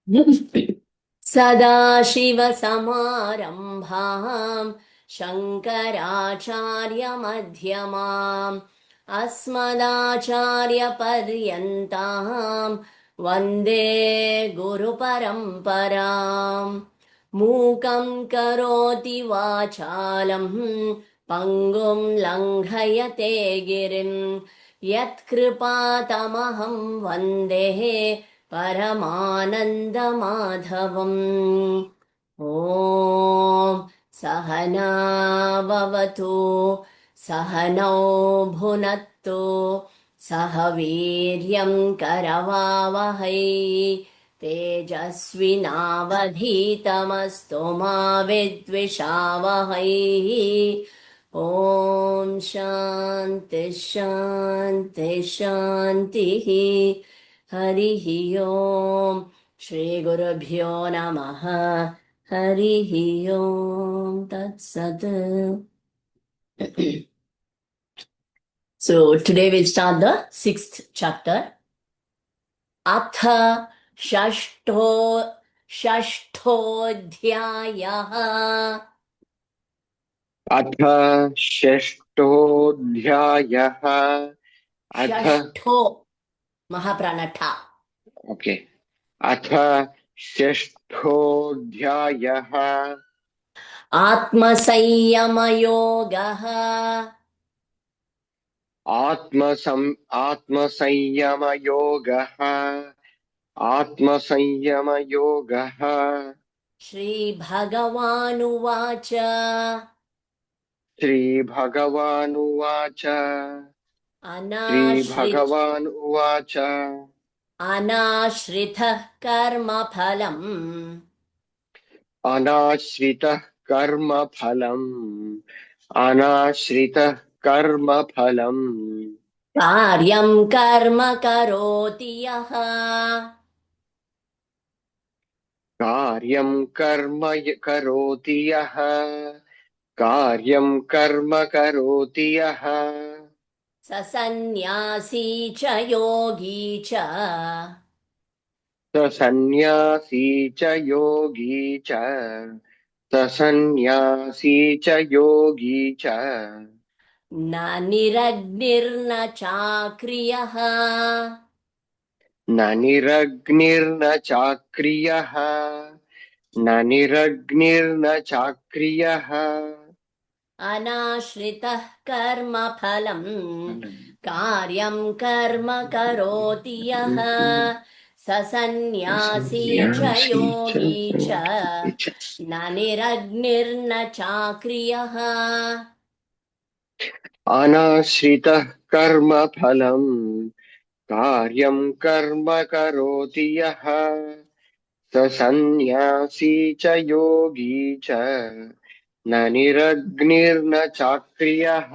सदाशिवसमारम्भाम् शङ्कराचार्यमध्यमाम् अस्मदाचार्यपर्यन्ताम् वन्दे गुरुपरम्पराम्। मूकं करोति वाचालम् पङ्गुं लङ्घयते गिरिं यत्कृपातमहं वन्दे परमानन्दमाधवम्। ॐ सहना भवतु सहनौ भुनक्तु सह वीर्यं करवावहै तेजस्विनावधीतमस्तु मा विद्विषावहै। ॐ शान्ति शान्ति शान्तिः। हरिः ओम् श्रीगुरुभ्यो नमः। हरिः ओम् तत्सत्। So today we'll start the 6th chapter. अथ षष्ठोऽध्यायः। अथ षष्ठोऽध्यायः। षष्ठो महाप्राणठा। ओके। अथ षष्ठोऽध्यायः। आत्मसंयमयोगः। आत्मसंयमयोगः। आत्मसंयमयोगः। श्रीभगवानुवाच। श्रीभगवानुवाच। अनाश्रितः कर्मफलम्। अनाश्रितः कर्मफलम्। अनाश्रितः कर्मफलम्। कार्यं कर्म करोति यः। कार्यं कर्म करोति यः। कार्यं कर्म करोति यः। स सन्न्यासी च योगी च। स सन्न्यासी च योगी च। स सन्न्यासी च योगी च। न निरग्निर्न चाक्रियः। न निरग्निर्न चाक्रियः। न निरग्निर्न चाक्रियः। अनाश्रितः कर्मफलम् कार्यं कर्म करोति यः। स सन्न्यासी च योगी च न निरग्निर्न चाक्रियः। अनाश्रितः कर्मफलम् कार्यं कर्म करोति यः। स सन्न्यासी च योगी च न निरग्निर्न चाक्रियः।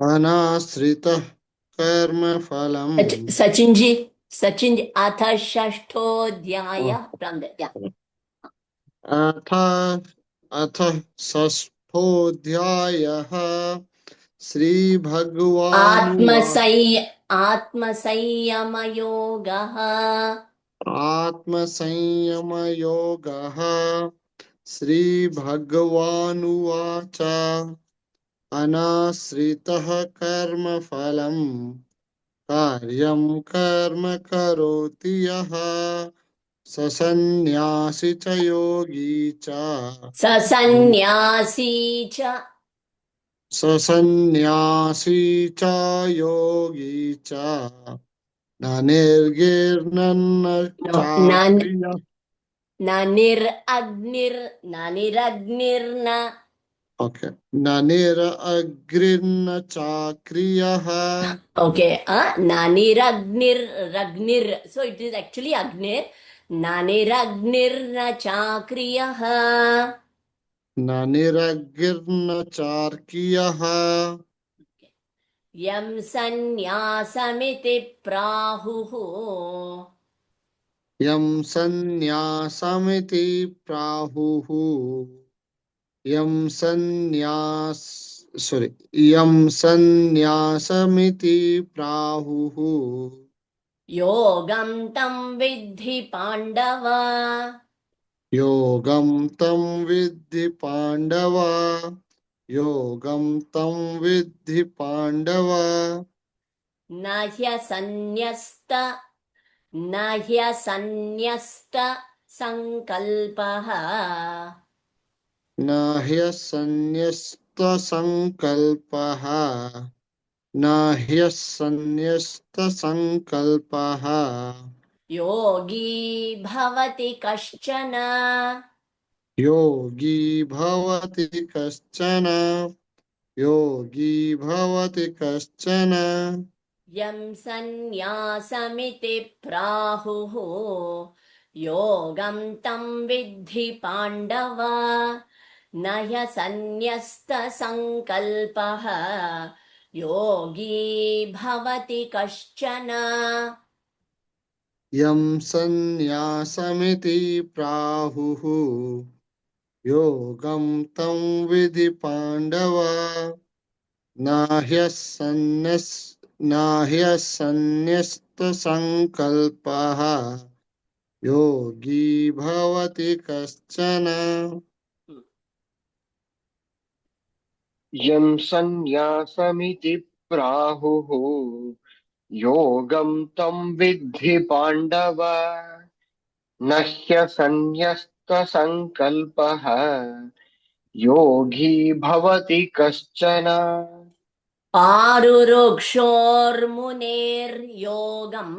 अनाश्रितः कर्मफलम्। सचिन जी अथ षष्ठोऽध्याय from the अथ षष्ठोऽध्यायः। श्रीभगवानुवाच। आत्मसंयमयोगः। आत्मसंयमयोगः। श्रीभगवानुवाच। अनाश्रितः कर्मफलम् कार्यं कर्म करोति यः। स सन्न्यासी च योगी च। स सन्न्यासी च योगी च न निर्गिर्नन्न चाक्रियः। न निरग्निर्न ओके न निरग्निर्न चाक्रियः। ओके न निरग्निर् so it is actually अग्निर् न निरग्निर्न चाक्रियः। न निरग्निर्न चाक्रियः। यं सन्न्यासमिति प्राहुः। यं सन्न्यासमिति प्राहुः। यं सन्न्यासमिति प्राहुः। योगं तं विद्धि पाण्डव योगं तं विद्धि पाण्डव योगं तं विद्धि पाण्डव न ह्यसन्न्यस्त न ह्यसन्न्यस्त सङ्कल्पः न ह्यसन्न्यस्तसङ्कल्पः न ह्यसन्न्यस्तसङ्कल्पः योगी भवति कश्चन योगी भवति कश्चन योगी भवति कश्चन यं सन्न्यासमिति प्राहुः योगं तं विद्धि पाण्डव न ह्यसन्न्यस्तसङ्कल्पः योगी भवति कश्चन यं सन्न्यासमिति प्राहुः योगं तं विधि पाण्डव न ह्यसन्न्यस्तसङ्कल्पः योगी भवति कश्चन यं सन्न्यासमिति प्राहुः योगं तं विद्धि पाण्डव न ह्यसन्न्यस्तसङ्कल्पः योगी भवति कश्चन आरुरुक्षोर्मुनेर्योगम्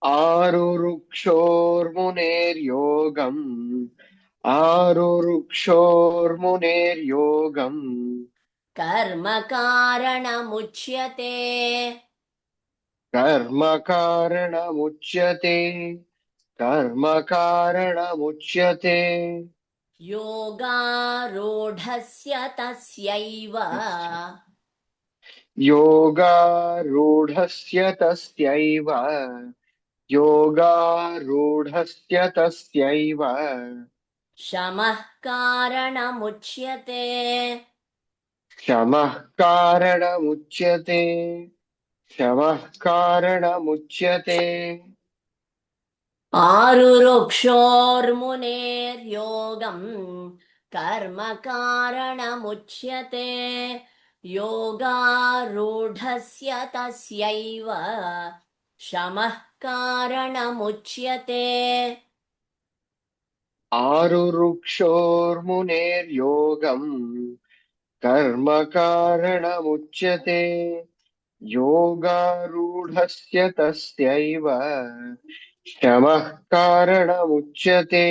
आरुरुक्षोर्मुनेर्योगम् आरुरुक्षोर्मुनेर्योगम् कर्म कारणमुच्यते कर्म कारणमुच्यते कर्म कारणमुच्यते योगारूढस्य तस्यैव योगारूढस्य तस्यैव योगारूढस्य तस्यैव शमः कारणमुच्यते शमः कारणमुच्यते शमः कारणमुच्यते आरुरुक्षोर्मुनेर्योगम् कर्म कारणमुच्यते योगारूढस्य तस्यैव शमः कारणमुच्यते आरुरुक्षोर्मुनेर्योगम् कर्म कारणमुच्यते योगारूढस्य तस्यैव शमः कारणमुच्यते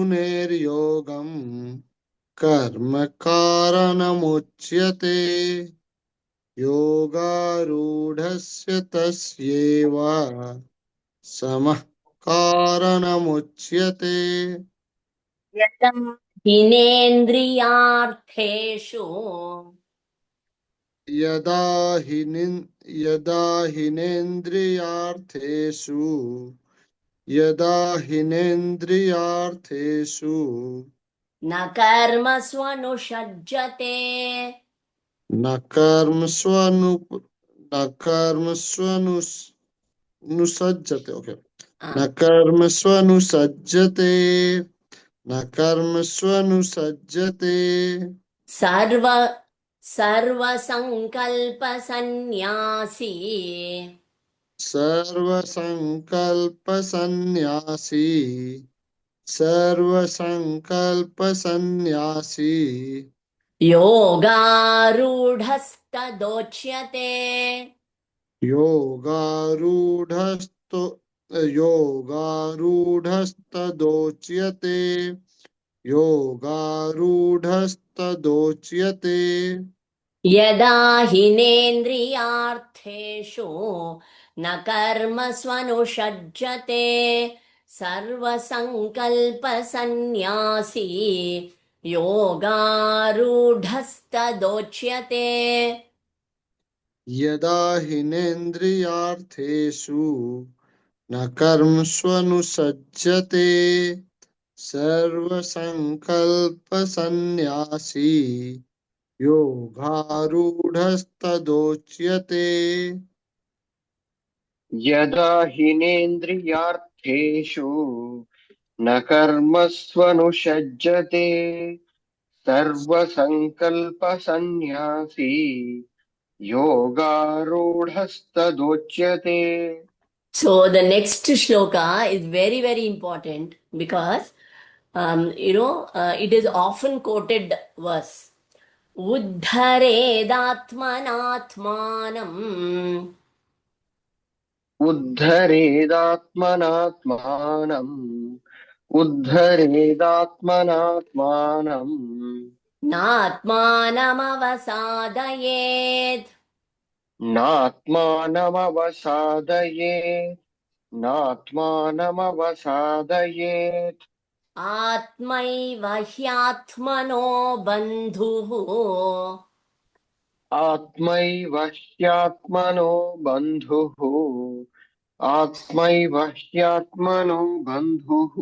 आरुरुक्षोर्मुनेर्योगम् कर्म कारणमुच्यते योगारूढस्य तस्यैव समः कारणमुच्यते यतं हिनेन्द्रियार्थेषु यदा हिनेन्द्रियार्थेषु यदा हिनेन्द्रियार्थेषु न कर्मस्वनुषज्जते न कर्मस्वनु न कर्मस्वनुसज्जते ओके न कर्मस्वनुसज्जते न कर्मस्वनुसज्जते सर्व सर्वसङ्कल्पसन्न्यासी सर्वसङ्कल्पसन्न्यासी सर्वसङ्कल्पसन्न्यासी योगारूढस्तदोच्यते योगारूढस्तो योगारूढस्तदोच्यते योगारूढस्तदोच्यते यदा हिनेन्द्रियार्थेषु न कर्मस्वनुषज्जते सर्वसङ्कल्पसन्न्यासी योगारूढस्तदोच्यते यदा हिनेन्द्रियार्थेषु न कर्मस्वनुसज्जते सर्वसङ्कल्पसन्न्यासी योगारूढस्तदोच्यते यदा हिनेन्द्रियार्थेषु न कर्मस्वनुषज्जते सर्वसङ्कल्पसन्न्यासी योगारूढस्तदोच्यते. So the next shloka is very, very important because, it is often quoted verse. Uddharedatmanatmanam उद्धरेदात्मनात्मानम् उद्धरेदात्मनात्मानम् natmanamavasadayet नात्मानमवसादयेत् नात्मानमवसादयेत् atmaiva ह्यात्मनो bandhuः आत्मैव ह्यात्मनो बन्धुः आत्मैव ह्यात्मनो बन्धुः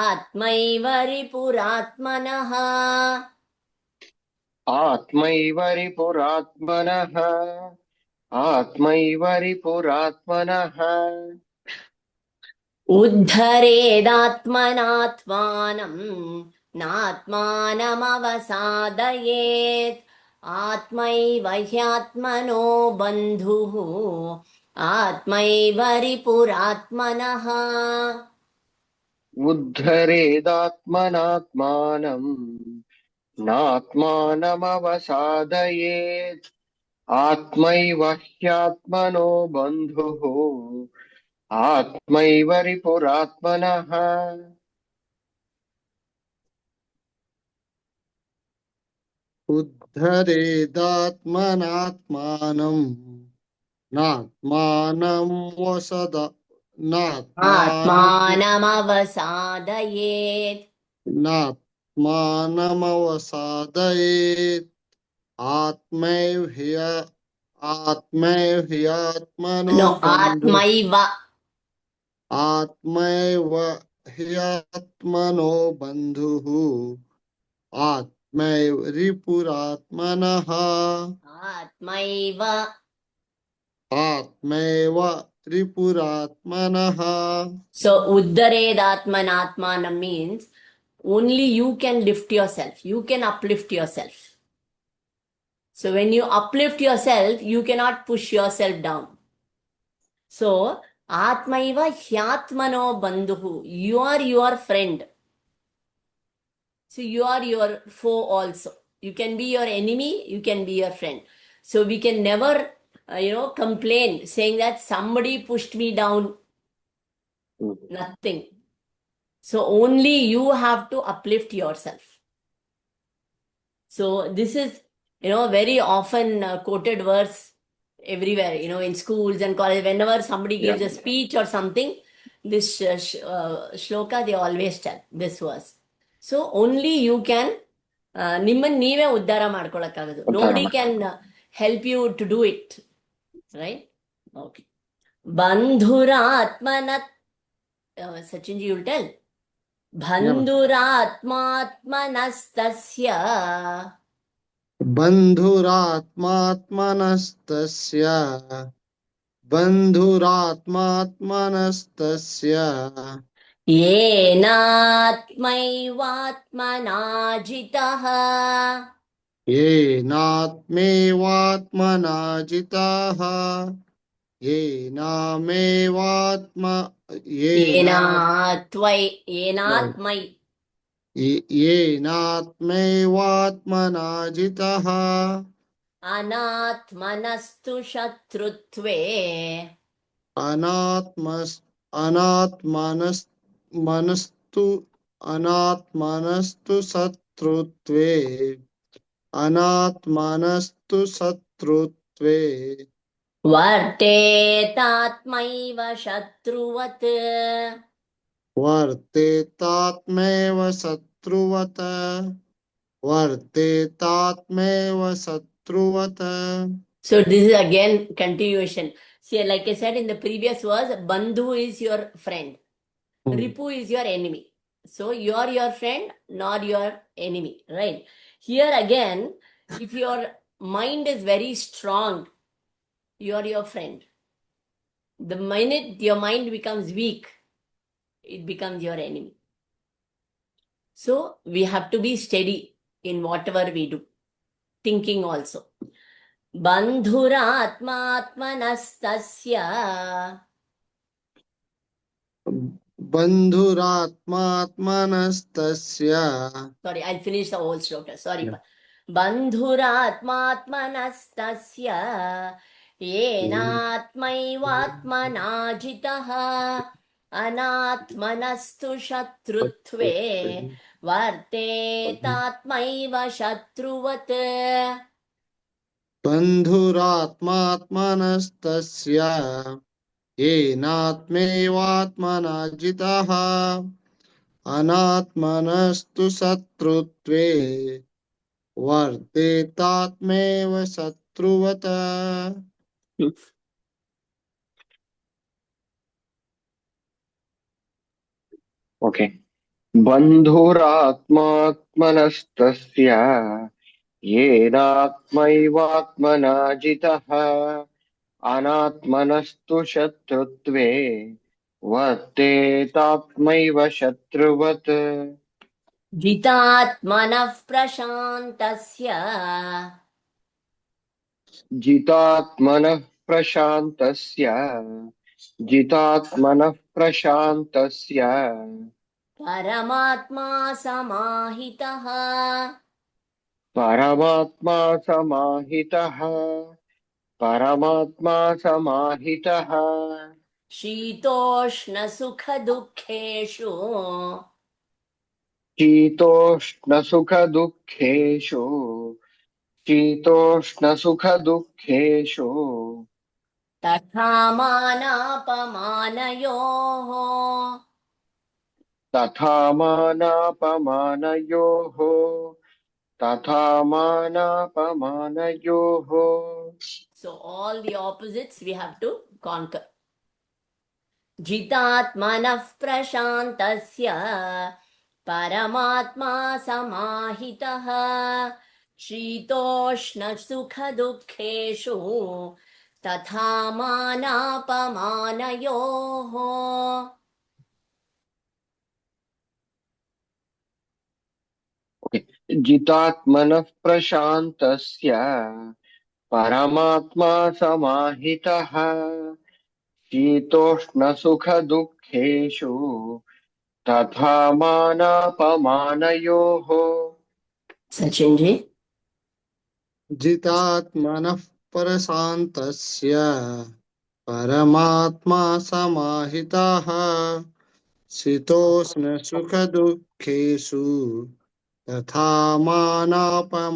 आत्मैव रिपुरात्मनः आत्मैव रिपुरात्मनः आत्मैव रिपुरात्मनः उद्धरेदात्मनात्मानं नात्मानमवसादयेत् आत्मैव ह्यात्मनो बन्धुः आत्मैव रिपुरात्मनः उद्धरेदात्मनात्मानम् नात्मानमवसादयेत् आत्मैव ह्यात्मनो बन्धुः आत्मैव रिपुरात्मनः उद्धरेदात्मनात्मानं नात्मानं वसद आत्मानमवसादयेत् नात्मानमवसादयेत् आत्मैव ह्यात्मनो नो बन्धु आत्मैव आत्मैव ह्यात्मनो बन्धुः आत्मैव रिपुरात्मनः आत्मैव आत्मैव रिपुरात्मनः. So Uddharedatmanatmanam means only you can lift yourself. You can uplift yourself. So when you uplift yourself, you cannot push yourself down. So Atmaiva Hyatmano Bandhuhu. You are your friend. So you are your foe also. You can be your enemy, you can be your friend. So we can never, complain saying that somebody pushed me down. Nothing. So only you have to uplift yourself. So this is, very often quoted verse everywhere, in schools and college. Whenever somebody gives a speech or something, this shloka, they always tell this verse. So only you can, ನಿಮ್ಮನ್ನ ನೀವೇ ಉದ್ಧಾರ ಮಾಡ್ಕೊಳಕ್ಕಾಗದು. Nobody can help you to do it. Right? Okay. Bandhuratmanat, Sachinji, you'll tell. Bandhuratmatmanastasya बन्धुरात्मात्मनस्तस्य बन्धुरात्मात्मनस्तस्य येनात्मैवात्मनाजितः येनात्मेवात्मना जिताः येनात्मैवात्मना जितः अनात्मनस्तु शत्रुत्वे अनात्मनस्तु शत्रुत्वे अनात्मनस्तु शत्रुत्वे वर्तेतात्मैव शत्रुवत् वर्तेतात्मैव शत्रुवत् वर्तेतात्मैव शत्रुवत्. So this is again continuation. See, like I said in the previous verse, Bandhu is your friend. Ripu is your enemy. So you are your friend, not your enemy, right? Here again, if your mind is very strong, you are your friend. The minute your mind becomes weak, it becomes your enemy. So we have to be steady in whatever we do. Thinking also. Bandhuratmatmanastasya. बन्धुरात्मात्मनस्तस्य Sorry, I'll finish the whole shloka. Sorry. Bandhuratmatmanastasya yenatmaivatmana jitah anatmanastu shatrutve vartetatmaiva shatruvat. बन्धुरात्मात्मनस्तस्य येनात्मेवात्मना जितः अनात्मनस्तु शत्रुत्वे वर्तेतात्मेव शत्रुवत okay बन्धुरात्मात्मनस्तस्य येनात्मैवात्मना जितः अनात्मनस्तु शत्रुत्वे वर्तेतात्मैव शत्रुवत् जितात्मनः प्रशान्तस्य जितात्मनः प्रशान्तस्य जितात्मनः प्रशान्तस्य परमात्मा समाहितः परमात्मा समाहितः परमात्मा समाहितः शीतोष्णसुखदुःखेषु शीतोष्णसुखदुःखेषु शीतोष्णसुखदुःखेषु तथा मानापमानयोः तथा मानापमानयोः तथा मानापमानयोः So all the opposites we have to conquer. जितात्मनः प्रशान्तस्य परमात्मा समाहितः शीतोष्णसुखदुःखेषु तथा मानापमानयोः. जितात्मनः प्रशान्तस्य परमात्मा समाहितः शीतोष्णसुखदुःखेषु तथा मानापमानयोः सचिन जी. जितात्मनः प्रशान्तस्य परमात्मा समाहितः शीतोष्णसुखदुःखेषु तथा मानापमानयोः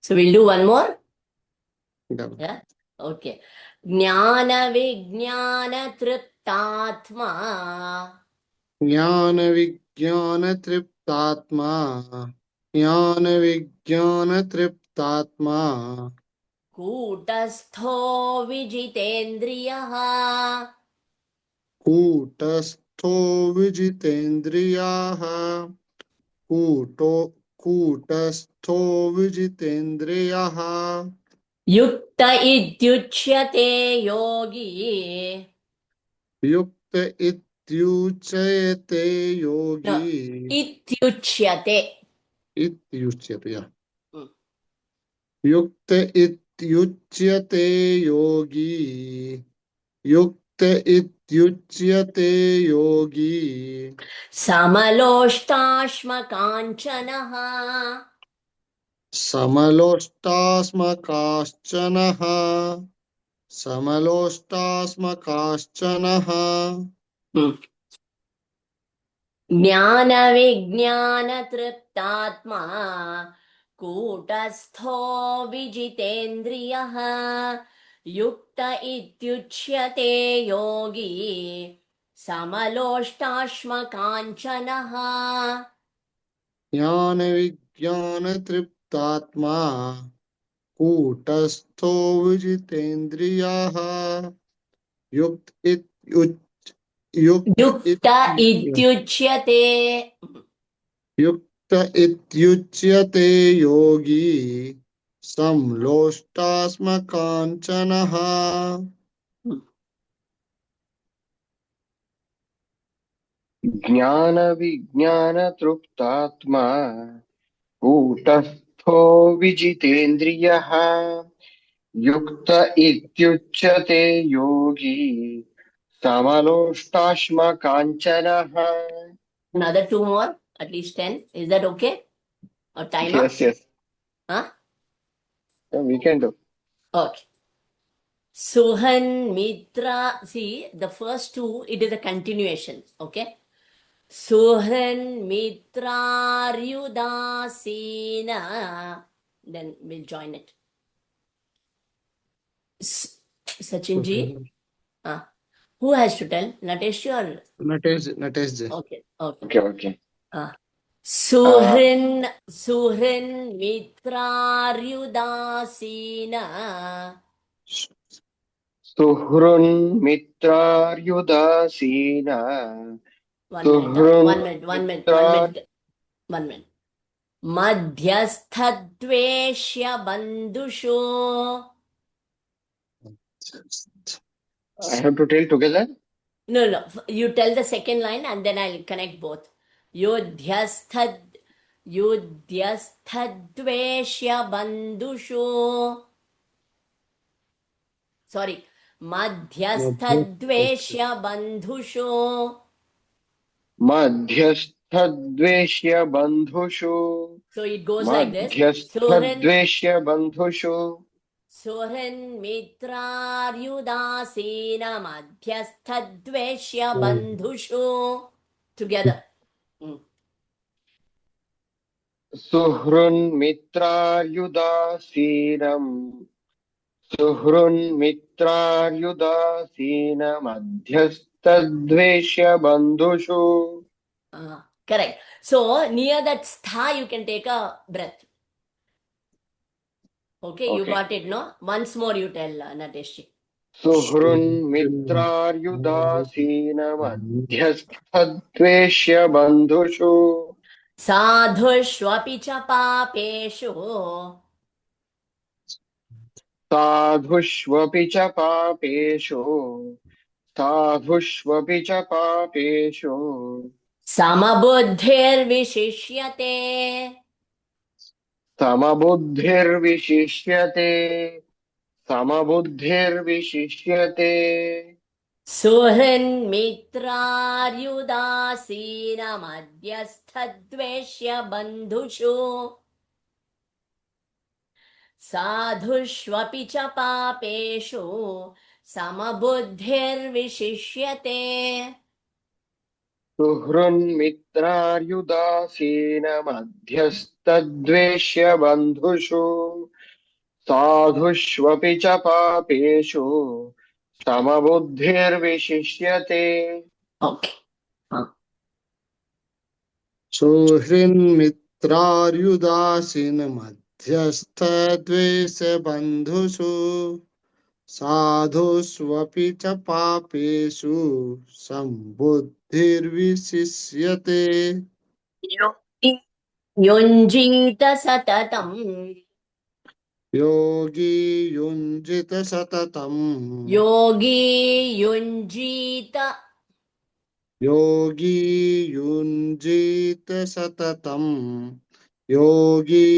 So we'll do one more. Yeah. Okay. ज्ञानविज्ञानतृप्तात्मा ज्ञानविज्ञानतृप्तात्मा ज्ञानविज्ञानतृप्तात्मा कूटस्थो विजितेन्द्रियः कूटस्थो विजितेन्द्रियाः कूटस्थो विजितेन्द्रियः युक्त इत्युच्यते योगी युक्त इत्युच्यते No, योगी इत्युच्यते. इत्युच्यते Hmm. युक्त इत्युच्यते योगी युक्त इत्युच्यते योगी समलोष्टाश्मकाञ्चनः समलोष्टास्मकाश्चनः समलोष्टास्मकाश्चनः ज्ञानविज्ञानतृप्तात्मा कूटस्थो विजितेन्द्रियः युक्त इत्युच्यते योगी समलोष्टाश्मकाञ्चनः. ज्ञानविज्ञानतृप्तात्मा कूटस्थो विजितेन्द्रियाः युक्त युक्त इत्युच्यते युक्त इत्युच्यते योगी समलोष्टास्मकाञ्चनः ज्ञानविज्ञानतृप्तात्मा कूटस्थो विजितेन्द्रियः युक्त इत्युच्यते योगी समलोष्टाश्मकाञ्चनः. Another two more, at least 10. Is that okay? Or time up? Yes. Huh? Yeah, we can do. Okay. Suhan Mitra. See, the first two, it is a continuation. Okay. Suhan Mitra Ryudasena. Then we'll join it. Sachinji. Who has to tell? Natesh or? Natesh ji. Okay. Okay. Suhrin Mitraryudasena. सुहृन्मित्रार्युदासीना One minute. One minute. Madhyasthadveshya bandhusho. I have to tell together. No. You tell the second line and then I'll connect both. Yudhyasthadveshya bandhusho. Sorry. Madhyasthadveshya bandhusho. मध्यस्थद्वेष्य बन्धुषु So it goes like this. मध्यस्थद्वेष्य बन्धुषु Sohan Mitraryudasena Madhyasthadveshya bandhusho. Together. सुहृन्मित्रार्युदासीनमध्यस्तद्वेष्य बन्धुषु. Correct. So near that stha you can take a breath. Okay, you got it, no? Once more you tell, Nateshji. सुहृन्मित्रार्युदासीनमध्यस्थद्वेष्य बन्धुषु Sadhushvapi cha papeshu. साधुष्वपि च पापेषु साधुष्वपि च पापेषु Samabuddhir vishishyate. समबुद्धिर्विशिष्यते समबुद्धिर्विशिष्यते Suhan mitraryudasena madhyasthadveshya bandhushu. Sadhushvapi cha papeshu. Samabuddhirvishishyate. सुहृन्मित्रार्युदासीनमध्यस्तद्वेष्य बन्धुषु साधुष्वपि च पापेषु समबुद्धिर्विशिष्यते. Okay. सुहृन्मित्रार्युदासीनमध्यस्थद्वेषबन्धुषु साधुष्वपि च पापेषु सम्बुद्धिर्विशिष्यते Yunjita satatam. योगी युञ्जित सततम् Yogi yunjita. योगी युञ्जित सततम् योगी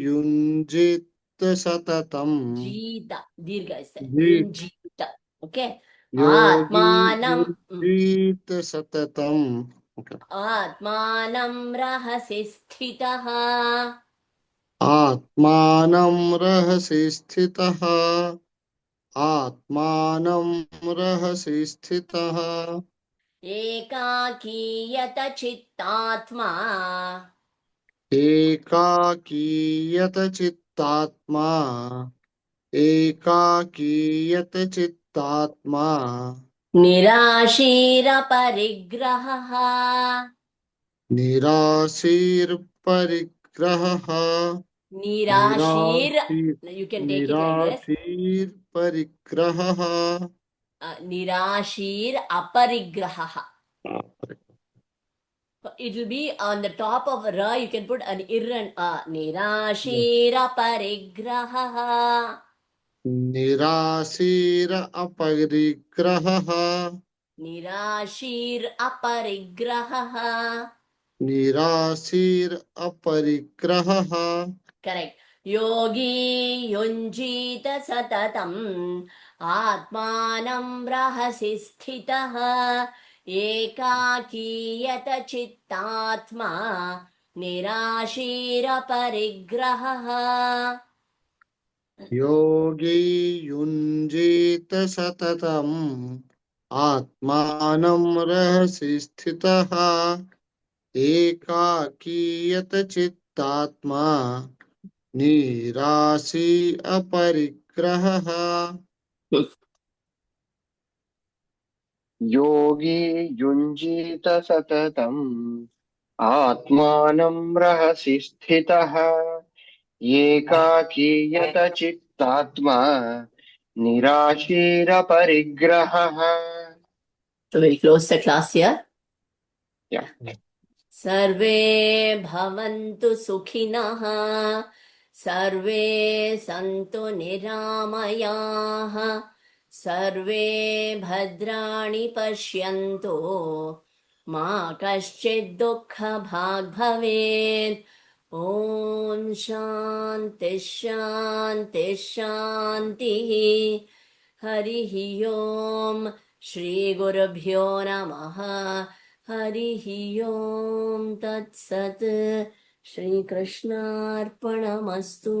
युञ्जित सततम् Jita. Dirgha is there. Jita. Yunjita. Okay. योगी Atmanam. युञ्जित सततम् Atmanam rahasi sthitaha. आत्मानं रहसि स्थितः आत्मानं रहसि स्थितः Ekakiyata chittatma. एकाकीयत चित्तात्मा एकाकीयत चित्तात्मा Nirashira parigraha. निराशीर्परिग्रहः Nirashir. You can take it like this. निराशीर्परिग्रहः Nirashir aparigraha. It will be on the top of ra, you can put an ir and a. Nirashira parigraha. निराशीर अपरिग्रहः Nirashir aparigraha. निराशीर अपरिग्रहः Correct. Yogi yunjita satatam atmanam rahasi sthitah ekakiyata chittatma nirashira parigrahah. योगी युञ्जीत सततम् आत्मानं रहसि स्थितः एकाकीयत चित्तात्मा निराशी अपरिग्रहः योगी युञ्जीत सततम् आत्मानं रहसि स्थितः एकाकीयत चित्तात्मा निराशीरपरिग्रहः. So we'll close the class here. Yeah. सर्वे भवन्तु सुखिनः सर्वे सन्तु निरामयाः सर्वे भद्राणि पश्यन्तु मा कश्चित् दुःखभाग् भवेत् ॐ शान्ति शान्ति शान्तिः हरिः ओम् श्रीगुरुभ्यो नमः हरिः ओम् तत्सत् श्रीकृष्णार्पणमस्तु.